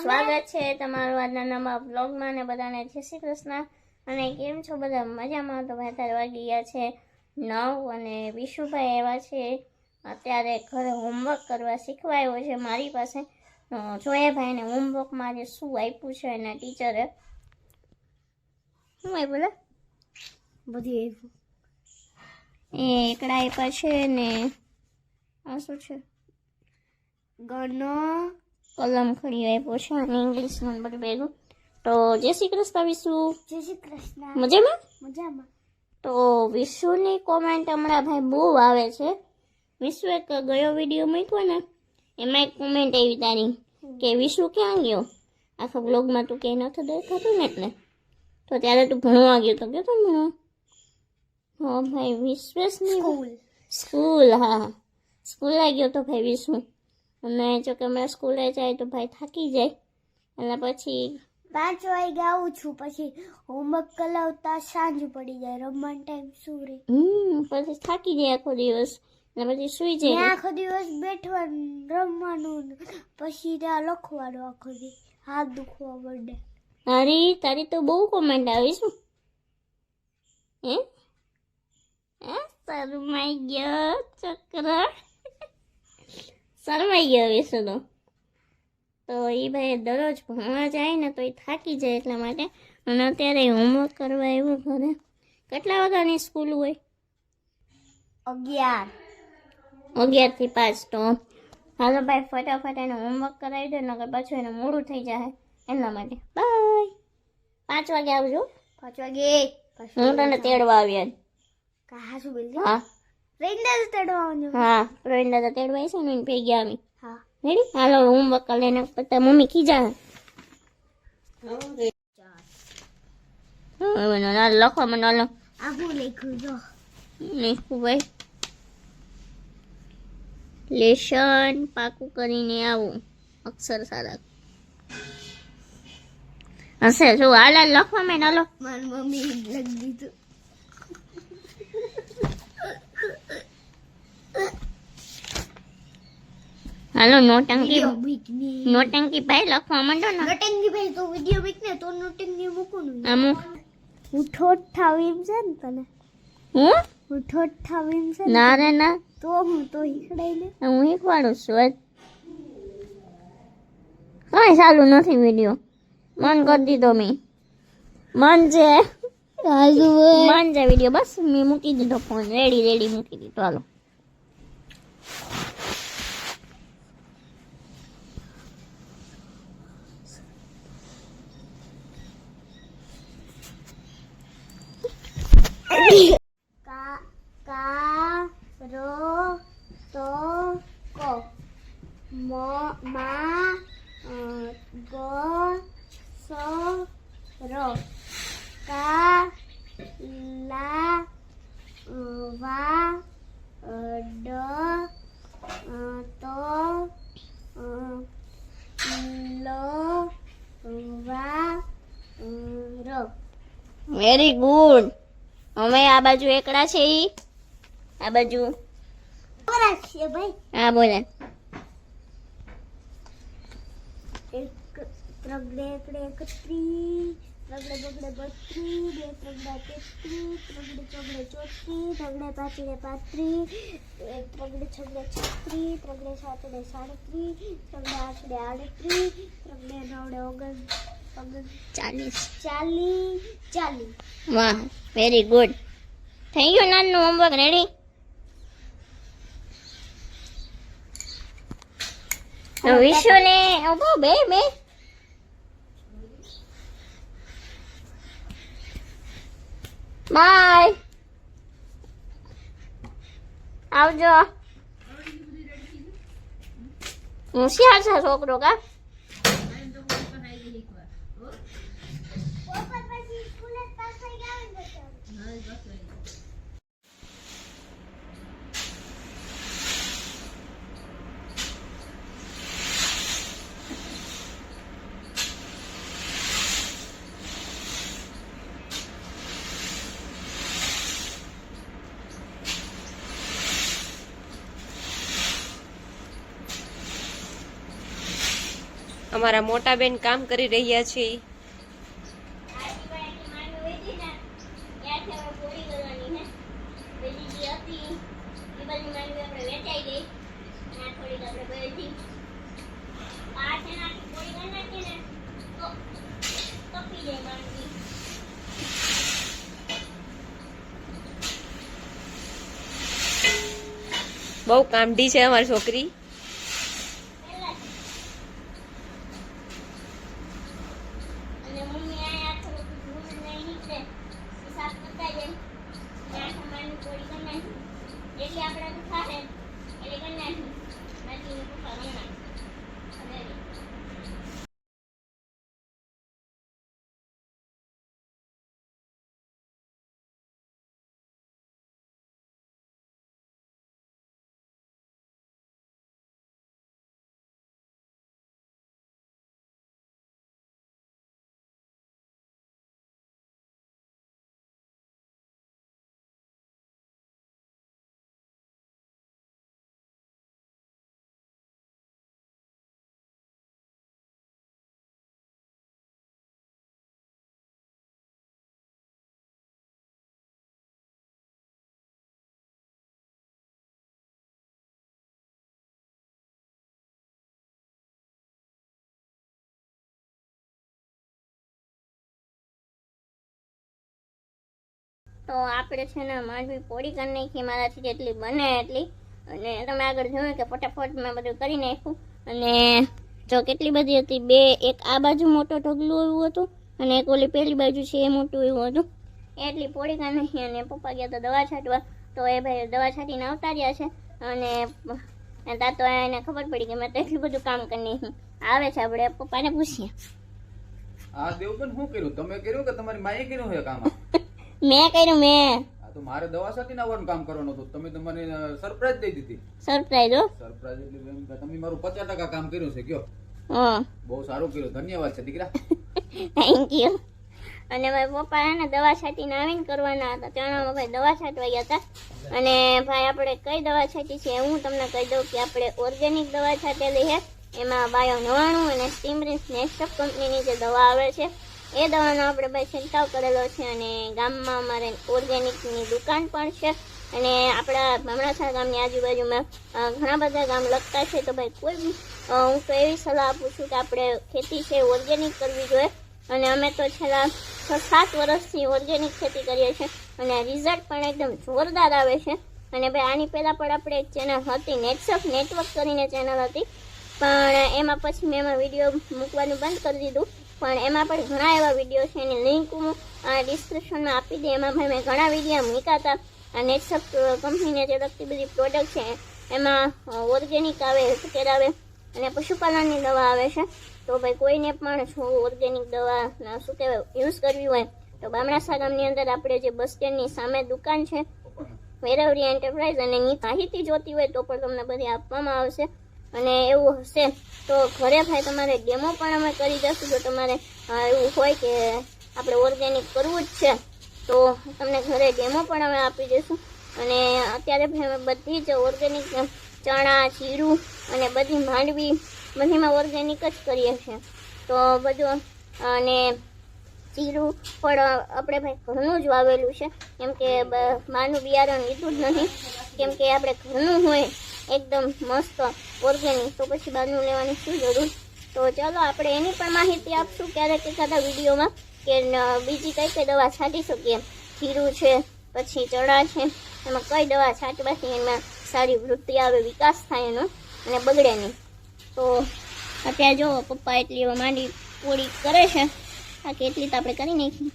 સ્વાગત છે તમારું આજના નવા બ્લોગમાં ને બધાને જય શ્રી કૃષ્ણ અને કેમ છો બધા મજામાં? તો ભાઈ અત્યારે વાગી ગયા છે 9 અને વિશુભાઈ એવા છે અત્યારે ઘરે હોમવર્ક કરવા શીખવા આવ્યો છે મારી પાસે. જોઈએ ભાઈને હોમવર્કમાં આજે શું આપ્યું છે એના ટીચરે. શું આપ્યું લે? બધી આપ્યું. એ એકડા આપ્યા છે ને આ શું છે? ગણો કલમ ખડી આપ્યો છે અને ઇંગ્લિશ નંબર ભેગું. તો જય શ્રી કૃષ્ણ વિશુ. જય શ્રી કૃષ્ણ. મજામાં? મજામાં. તો વિશુની કોમેન્ટ હમણાં ભાઈ બહુ આવે છે. વિશુ એક ગયો વિડીયો મૂક્યો ને એમાં એક કોમેન્ટ આવી તારી કે વિશુ ક્યાં ગયો? આખા બ્લોગમાં તું ક્યાંય નથી દેખાતું ને એટલે. તો ત્યારે તું ભણવા ગયો તો ગયો તો ભણવા? હા ભાઈ વિશ્વેશની સ્કૂલ. હા સ્કૂલ આવી ગયો તો ભાઈ વિશુ. અને જો કે હમણાં સ્કૂલે જાય તો ભાઈ થાકી જાય અને પછી 5 વાગે આવું છું, પછી હોમવર્ક કરાવતા સાંજ પડી જાય, રમવાનો ટાઈમ શું રે. પછી થાકી જાય આખો દિવસ અને પછી સુઈ જાય. આખો દિવસ બેઠવાનું રમવાનું પછી ત્યાં લખવાનું આખો દિવસ હાથ દુખવા પડે. તારી તો બહુ કોમેન્ટ આવી શું હે શરમાઈ ગયો છોકરા. શરમાઈ ગયો વિશુ તો એ ભાઈ દરરોજ ભણવા જાય ને તો એ થાકી જાય એટલા માટે. અને અત્યારે હોમવર્ક કરવા આવ્યું ઘરે. કેટલા વાગ્યાની સ્કૂલ હોય? 11 થી 5. તો હાલો ભાઈ ફટાફટ એને હોમવર્ક કરાવી દો નકર પાછું એને મોડું થઈ જાય એના માટે. બાય. 5 વાગે આવજો. 5 વાગે હું તને તેડવા આવ્યા. હા શું બોલ? હા રોહિંદા તેડવાનું. હા રોહિંદા તેડવા છે ને એને ભેગી આવી. હા રેડી? હાલો હોમવર્ક કરી લેને પછી મમ્મી ખીજા. લખો મને હાલો. આખું લખ્યું જો લખું ભાઈ. લેશન પાકું કરીને આવું. અક્ષર સારા હશે. શું હાલ લખવા મેં હાલો. મારી મમ્મી લખી દીધું. હાલો નોટંકી ભાઈ લખવા માંડો ને. નોટંકી ભાઈ તો વિડિયો મૂક ને તો નોટંકી મૂકું ને. અમુક હું ઠોઠ ઠાવીમ છે ને તને. હું ઠોઠ ઠાવીમ છે ના રે ના. તો હું તો શીખડાઈ ને. હું શીખવાડું છું. કઈ ચાલુ નથી વિડીયો. મન કરી દીધો મેં. મન છે વિડીયો બસ મેં મૂકી દીધો ફોન. રેડી મૂકી દીધો. હાલો કા રો તો કો મા ગો સો રો કા લા વા ડ તો લો વા રો. Very good. અમે આ બાજુ એકડા છે ઈ આ બાજુ છે ભાઈ. હા બોલે. એક ત્રગડે એકડે 31 ત્રગડે બગડે 32 બે ત્રગડા 33 ત્રગડે ચોગડે 34 ત્રગડે પાછડે 35 ત્રગડે છગડે 36 ત્રગડે સાતડે 37 ત્રગડે આઠડે 38 ત્રગડે નવડે 40. વાહ વેરી ગુડ. થઈ ગયું નાનું હોમવર્ક રેડી? તો વિશુ ને બે બાય આવજો. હોશિયાર છે છોકરો કા. અમારા મોટા બેન કામ કરી રહ્યા છે. બહુ કામઢી છે અમારી છોકરી. તો આપણે છે ને માંડવી પોળી કરી નાખી મારાથી જેટલી બને એટલી. અને તમે આગળ જોયું કે ફટાફટ મેં બધું કરી નાખ્યું. અને જો કેટલી બધી હતી, બે, એક આ બાજુ મોટો ઢગલું એવું હતું અને એક ઓલી પેલી બાજુ છે એ મોટું એવું હતું. એટલી પોળી કરી નાખી. અને પપ્પા ગયા તો દવા છાંટવા, તો એ ભાઈ દવા છાંટીને આવતા રહ્યા છે. અને ત્યાં તો એને ખબર પડી કે મેં તો એટલું બધું કામ કરી નાખ્યું. આવે છે, આપણે પપ્પાને પૂછીએ. આ દેવબેન શું કર્યું? તમે કર્યું કે તમારી માએ કર્યું છે કામ? મેં કર્યું. મેં તો મારે દવા સાથે આવવાનું કામ કરવાનું હતું, તમે તમારી સરપ્રાઈઝ દઈ દીધી. સરપ્રાઈઝ. હો, સરપ્રાઈઝ એટલે એમ કે તમે મારું 50% કામ કર્યું છે. કયો? હા, બહુ સારું કર્યું, ધન્યવાદ છે દીકરા. Thank you. અને મારા પપ્પા એને દવા છાંટીને આવીને કરવાના હતા. ત્યાંમાં ભાઈ દવા છાંટવા ગયા હતા. અને ભાઈ આપણે કઈ દવા છાંટી છે હું તમને કહી દઉં કે આપણે ઓર્ગેનિક દવા છાંટેલી છે. એમાં બાયો 99 અને સ્ટીમરીન્સ નેક્સ્ટઅપ કંપનીની જે દવા આવે છે એ દવાનો આપણે ભાઈ છંટકાવ કરેલો છે. અને ગામમાં અમારે ઓર્ગેનિકની દુકાન પણ છે. અને આપણા બમણાસા ગામની આજુબાજુમાં ઘણા બધા ગામ લગતા છે. તો ભાઈ કોઈ બી હું તો એવી સલાહ આપું છું કે આપણે ખેતી છે ઓર્ગેનિક કરવી જોઈએ. અને અમે તો છેલ્લા 6-7 વર્ષથી ઓર્ગેનિક ખેતી કરીએ છીએ અને રિઝલ્ટ પણ એકદમ જોરદાર આવે છે. અને ભાઈ આની પહેલાં પણ આપણે એક ચેનલ હતી, નેટસપ નેટવર્ક કરીને ચેનલ હતી, પણ એમાં પછી મેં એમાં વિડીયો મૂકવાનું બંધ કરી દીધું. પણ એમાં પણ ઘણા એવા વિડીયો છે, એની લિંક હું ડિસ્ક્રિપ્શનમાં આપી દે. એમાં ભાઈ મેં ઘણા વિડીયો મૂક્યા હતા. નેટસપ કંપનીને જે લગતી બધી પ્રોડક્ટ છે એમાં ઓર્ગેનિક આવે, હેલ્થકેર આવે અને પશુપાલનની દવા આવે છે. તો ભાઈ કોઈને પણ જો ઓર્ગેનિક દવા શું કહેવાય યુઝ કરવી હોય તો બમણાસા ગામની અંદર આપણે જે બસ સ્ટેન્ડની સામે દુકાન છે વેરાવરી એન્ટરપ્રાઇઝ, અને એની માહિતી જોતી હોય તો પણ તમને બધી આપવામાં આવશે. અને એવું હશે તો ઘરે ભાઈ તમારે ડેમો પણ અમે કરી દઈશું. જો તમારે એવું હોય કે આપણે ઓર્ગેનિક કરવું જ છે તો તમને ઘરે ડેમો પણ અમે આપી દઈશું. અને અત્યારે ભાઈ અમે બધી જ ઓર્ગેનિક ચણા, જીરું અને બધી માંડવી બધીમાં ઓર્ગેનિક જ કરીએ છીએ. તો બધું અને જીરું પણ આપણે ભાઈ ઘરનું જ વાવેલું છે, કેમ કે બહારનું બિયારણ લીધું જ નથી. કેમ કે આપણે ઘરનું હોય એકદમ મસ્ત ઓર્ગેનિક, તો પછી બહારનું લેવાની શું જરૂર. તો ચાલો આપણે એની પણ માહિતી આપશું ક્યારેક એખાદા વિડીયોમાં કે બીજી કઈ કઈ દવા છાંટી શકીએ. જીરું છે, પછી ચણા છે, એમાં કઈ દવા છાંટવાથી એમાં સારી વૃદ્ધિ આવે, વિકાસ થાય એનો અને બગડે નહીં. તો અત્યારે જો પપ્પા એટલી માંડી પોળી કરે છે, બાકી એટલી તો આપણે કરી નાખી.